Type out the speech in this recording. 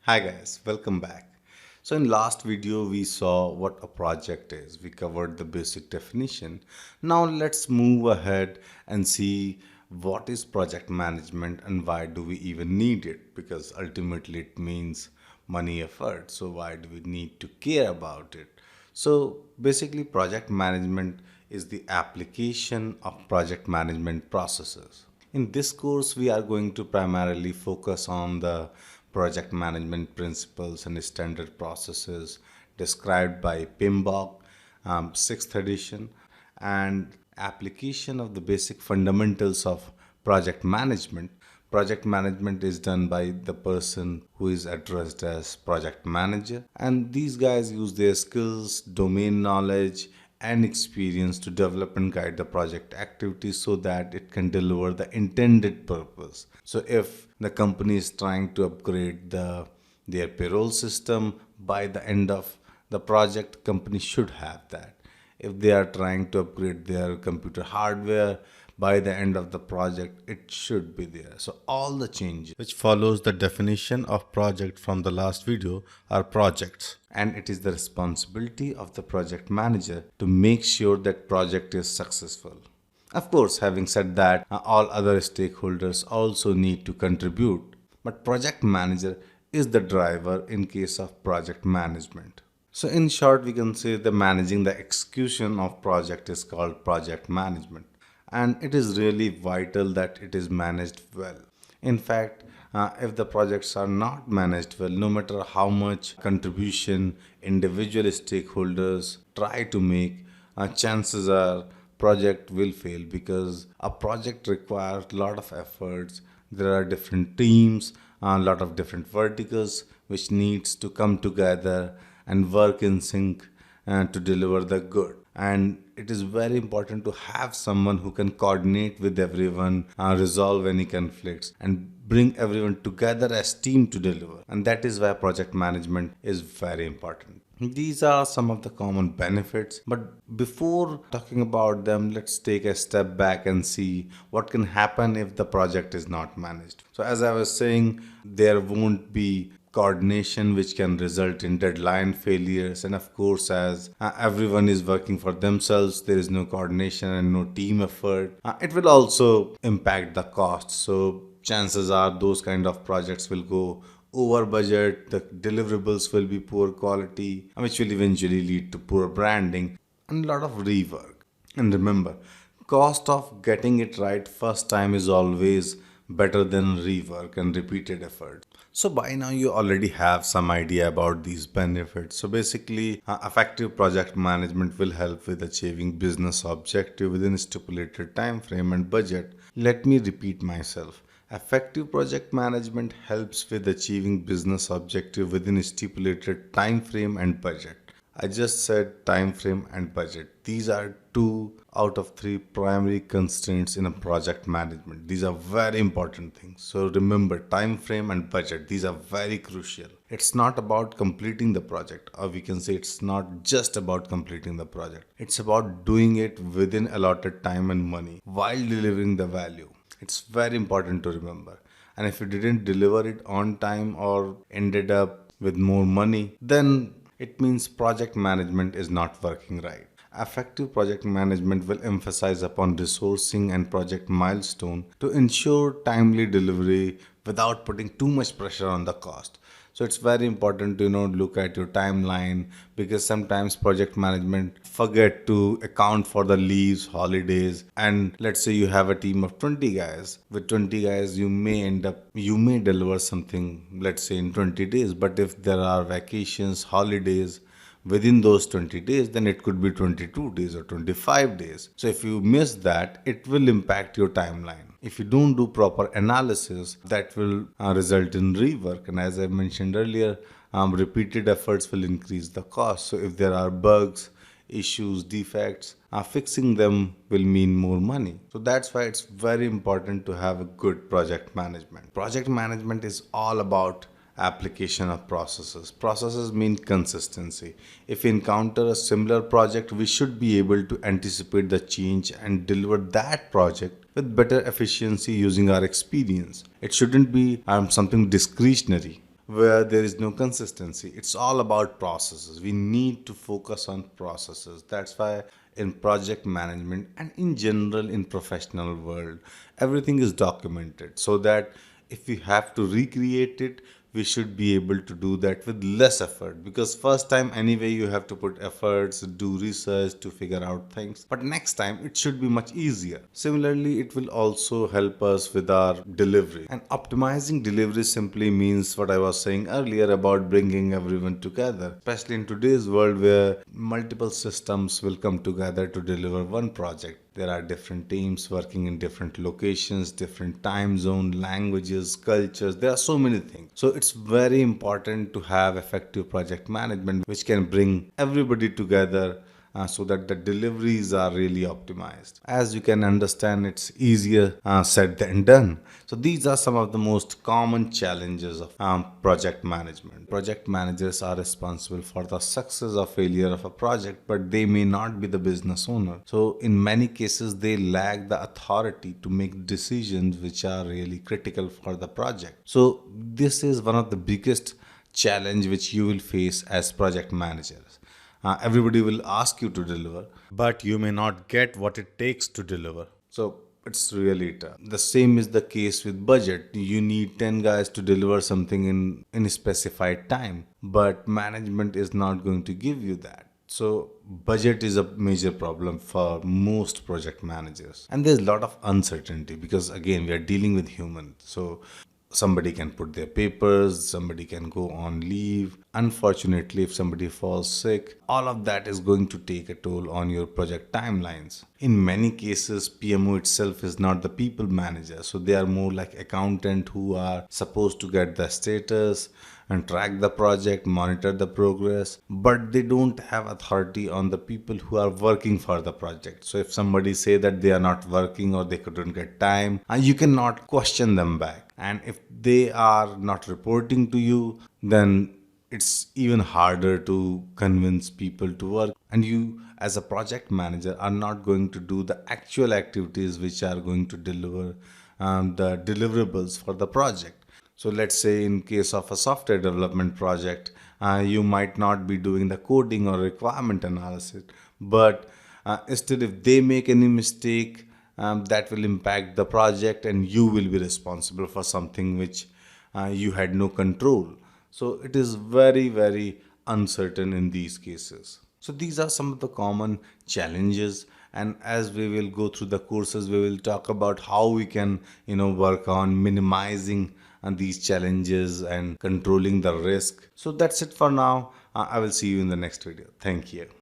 Hi guys, welcome back. So in last video we saw what a project is. We covered the basic definition. Now let's move ahead and see what is project management and why do we even need it, because ultimately it means money effort. So why do we need to care about it? So basically project management is the application of project management processes. In this course, we are going to primarily focus on the project management principles and standard processes described by PMBOK, 6th edition, and application of the basic fundamentals of project management. Project management is done by the person who is addressed as project manager, and these guys use their skills, domain knowledge, and experience to develop and guide the project activities so that it can deliver the intended purpose. So if the company is trying to upgrade their payroll system, by the end of the project company should have that. If they are trying to upgrade their computer hardware, by the end of the project it should be there. So all the changes which follows the definition of project from the last video are projects, and it is the responsibility of the project manager to make sure that project is successful. Of course, having said that, all other stakeholders also need to contribute, but project manager is the driver in case of project management. So in short, we can say the managing the execution of project is called project management, and it is really vital that it is managed well. In fact, if the projects are not managed well, no matter how much contribution individual stakeholders try to make, chances are project will fail, because a project requires a lot of efforts. There are different teams, a lot of different verticals which needs to come together and work in sync to deliver the good. And it is very important to have someone who can coordinate with everyone, resolve any conflicts, and bring everyone together as team to deliver. And that is why project management is very important. These are some of the common benefits, but before talking about them, let's take a step back and see what can happen if the project is not managed. So as I was saying, there won't be coordination, which can result in deadline failures. And of course, as everyone is working for themselves, there is no coordination and no team effort. It will also impact the cost. So chances are those kind of projects will go over budget, the deliverables will be poor quality, which will eventually lead to poor branding and a lot of rework. And remember, cost of getting it right first time is always better than rework and repeated effort. So by now you already have some idea about these benefits. So basically, effective project management will help with achieving business objective within stipulated time frame and budget. Let me repeat myself. Effective project management helps with achieving business objective within stipulated time frame and budget. I just said time frame and budget. These are two out of three primary constraints in a project management. These are very important things. So remember, time frame and budget, these are very crucial. It's not about completing the project, or we can say it's not just about completing the project. It's about doing it within allotted time and money while delivering the value. It's very important to remember. And if you didn't deliver it on time or ended up with more money, then it means project management is not working right. Effective project management will emphasize upon resourcing and project milestone to ensure timely delivery without putting too much pressure on the cost. So it's very important to look at your timeline, because sometimes project management forget to account for the leaves, holidays, and let's say you have a team of 20 guys. With 20 guys, you may deliver something, let's say in 20 days, but if there are vacations, holidays within those 20 days, then it could be 22 days or 25 days. So if you miss that, it will impact your timeline. If you don't do proper analysis, that will result in rework. And as I mentioned earlier, repeated efforts will increase the cost. So if there are bugs, issues, defects, fixing them will mean more money. So that's why it's very important to have a good project management. Project management is all about application of processes. Processes mean consistency. If we encounter a similar project, we should be able to anticipate the change and deliver that project with better efficiency using our experience. It shouldn't be something discretionary. where there is no consistency. It's all about processes. We need to focus on processes. That's why in project management and in general in professional world, everything is documented so that if we have to recreate it, we should be able to do that with less effort, because first time anyway you have to put efforts, do research to figure out things, but next time it should be much easier. Similarly, it will also help us with our delivery, and optimizing delivery simply means what I was saying earlier about bringing everyone together, especially in today's world where multiple systems will come together to deliver one project. There are different teams working in different locations, different time zone, languages, cultures. There are so many things. So it's very important to have effective project management which can bring everybody together so that the deliveries are really optimized. As you can understand, it's easier said than done. So these are some of the most common challenges of project management. Project managers are responsible for the success or failure of a project, but they may not be the business owner. So in many cases, they lack the authority to make decisions which are really critical for the project. So this is one of the biggest challenge which you will face as project managers. Everybody will ask you to deliver, but you may not get what it takes to deliver. So it's really tough. The same is the case with budget. You need 10 guys to deliver something in a specified time, but management is not going to give you that. So budget is a major problem for most project managers. And there's a lot of uncertainty because again, we are dealing with humans. So somebody can put their papers, somebody can go on leave. Unfortunately, if somebody falls sick, all of that is going to take a toll on your project timelines. In many cases, PMO itself is not the people manager, so they are more like accountant who are supposed to get the status and track the project, monitor the progress, but they don't have authority on the people who are working for the project. So if somebody say that they are not working or they couldn't get time, you cannot question them back. And if they are not reporting to you, then it's even harder to convince people to work. And you, as a project manager, are not going to do the actual activities which are going to deliver the deliverables for the project. So let's say in case of a software development project, you might not be doing the coding or requirement analysis, but still if they make any mistake, that will impact the project and you will be responsible for something which you had no control. So it is very, very uncertain in these cases. So these are some of the common challenges, and as we will go through the courses, we will talk about how we can, work on minimizing these challenges and controlling the risk. So that's it for now. I will see you in the next video. Thank you.